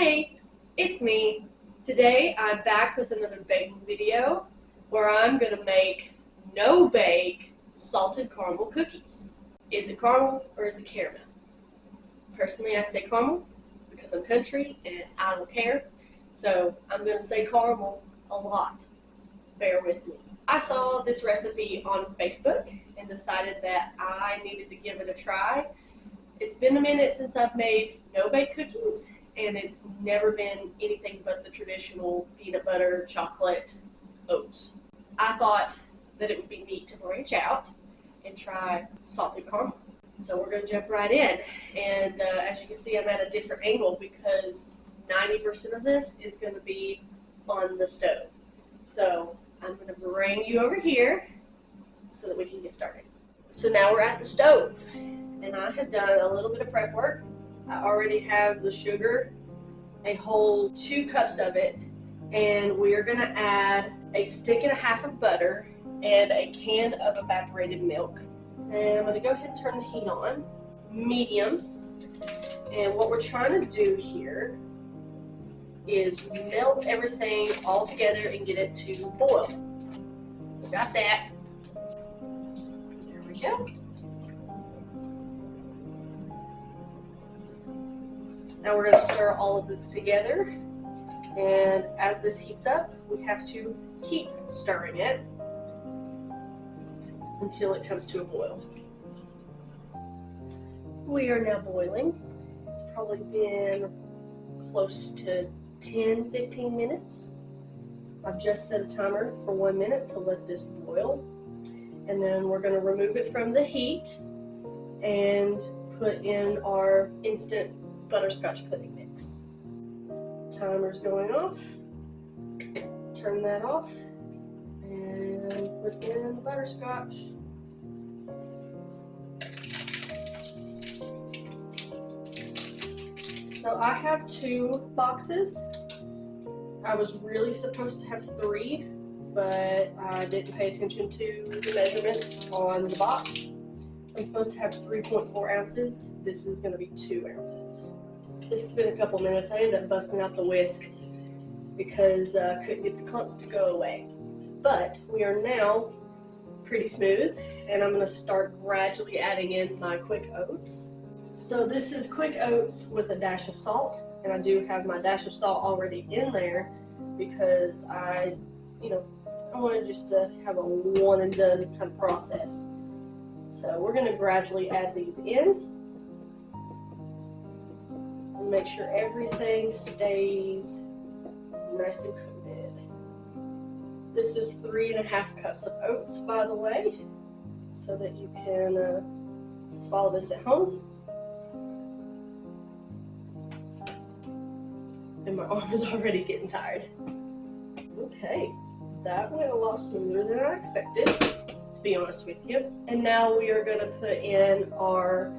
Hey, it's me. Today I'm back with another baking video where I'm going to make no-bake salted caramel cookies. Is it caramel or is it caramel? Personally, I say caramel because I'm country and I don't care. So I'm going to say caramel a lot. Bear with me. I saw this recipe on Facebook and decided that I needed to give it a try. It's been a minute since I've made no-bake cookies, and it's never been anything but the traditional peanut butter, chocolate, oats. I thought that it would be neat to branch out and try salted caramel. So we're going to jump right in. And as you can see, I'm at a different angle because 90% of this is going to be on the stove. So I'm going to bring you over here so that we can get started. So now we're at the stove, and I have done a little bit of prep work. I already have the sugar, a whole 2 cups of it, and we are going to add a stick and a half of butter and a can of evaporated milk. And I'm going to go ahead and turn the heat on, medium. And what we're trying to do here is melt everything all together and get it to boil. We got that. There we go. Now we're going to stir all of this together, and as this heats up, we have to keep stirring it until it comes to a boil. We are now boiling. It's probably been close to 10-15 minutes. I've just set a timer for 1 minute to let this boil, and then we're going to remove it from the heat and put in our instant butterscotch pudding mix. Timer's going off. Turn that off and put in the butterscotch. So I have 2 boxes. I was really supposed to have 3, but I didn't pay attention to the measurements on the box. I'm supposed to have 3.4 ounces. This is going to be 2 ounces. This has been a couple minutes. I ended up busting out the whisk because I couldn't get the clumps to go away. But we are now pretty smooth, and I'm going to start gradually adding in my quick oats. So this is quick oats with a dash of salt, and I do have my dash of salt already in there because I wanted just to have a one and done kind of process. So we're going to gradually add these in and make sure everything stays nice and coated. This is 3.5 cups of oats, by the way, so that you can follow this at home. And my arm is already getting tired. Okay, that went a lot smoother than I expected, to be honest with you. And now we are going to put in our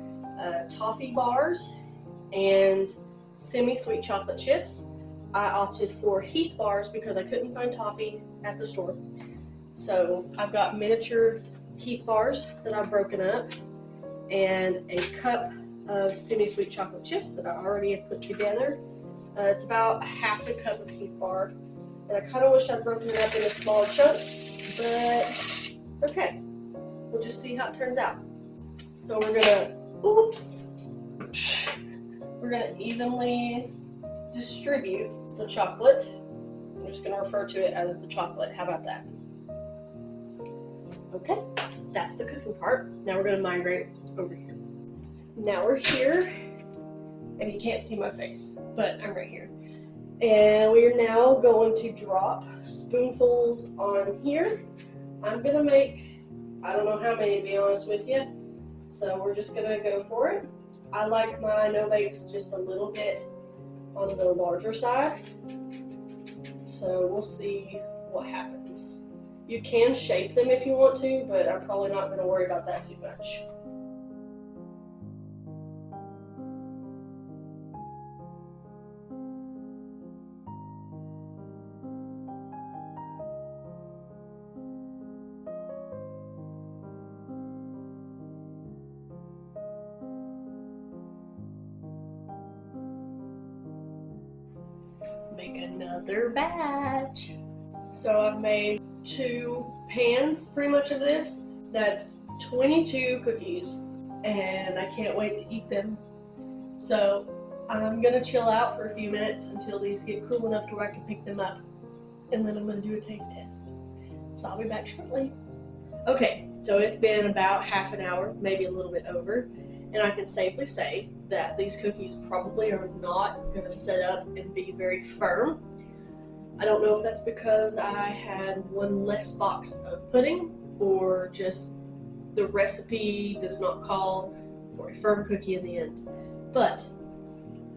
toffee bars and semi-sweet chocolate chips. I opted for Heath Bars because I couldn't find toffee at the store. So I've got miniature Heath Bars that I've broken up and a cup of semi-sweet chocolate chips that I already have put together. It's about 1/2 cup of Heath Bar, and I kind of wish I'd broken it up into smaller chunks, but it's okay. We'll just see how it turns out. So we're gonna evenly distribute the chocolate. I'm just gonna refer to it as the chocolate. How about that? Okay, that's the cooking part. Now we're gonna migrate over here. Now we're here. And you can't see my face, but I'm right here. And we are now going to drop spoonfuls on here. I'm gonna make, I don't know how many, to be honest with you. So we're just gonna go for it. I like my no-bakes just a little bit on the larger side. So we'll see what happens. You can shape them if you want to, but I'm probably not gonna worry about that too much. make another batch. So I've made 2 pans pretty much of this. That's 22 cookies, and I can't wait to eat them. So I'm gonna chill out for a few minutes until these get cool enough to where I can pick them up, and then I'm gonna do a taste test. So I'll be back shortly. Okay, so it's been about half an hour, maybe a little bit over, and I can safely say that these cookies probably are not gonna set up and be very firm. I don't know if that's because I had one less box of pudding, or just the recipe does not call for a firm cookie in the end. But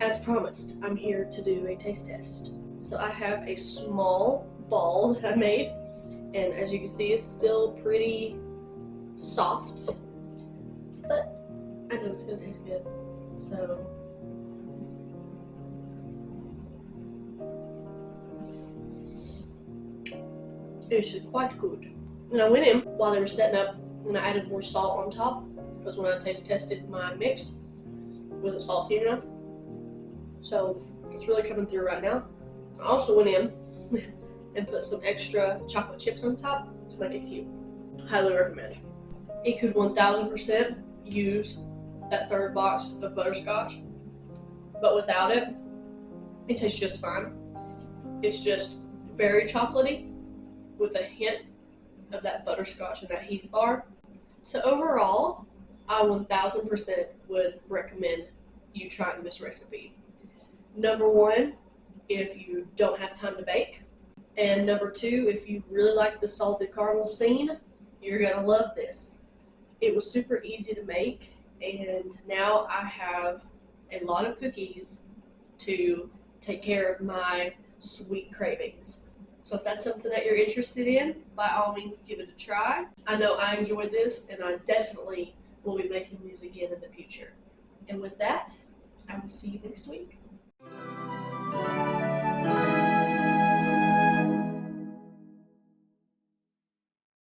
as promised, I'm here to do a taste test. So I have a small ball that I made, and as you can see, it's still pretty soft, but I know it's gonna taste good. So it's quite good. And I went in while they were setting up, and I added more salt on top, because when I taste tested my mix, it wasn't salty enough. So it's really coming through right now. I also went in and put some extra chocolate chips on top to make it cute. Highly recommend. It could 1000% use that 3rd box of butterscotch, but without it, it tastes just fine. It's just very chocolatey with a hint of that butterscotch and that Heath Bar. So overall, I 1000% would recommend you trying this recipe. Number 1, if you don't have time to bake. And number 2, if you really like the salted caramel scene, you're gonna love this. It was super easy to make, and now I have a lot of cookies to take care of my sweet cravings. So if that's something that you're interested in, by all means give it a try. I know I enjoyed this, and I definitely will be making these again in the future. And with that, I will see you next week.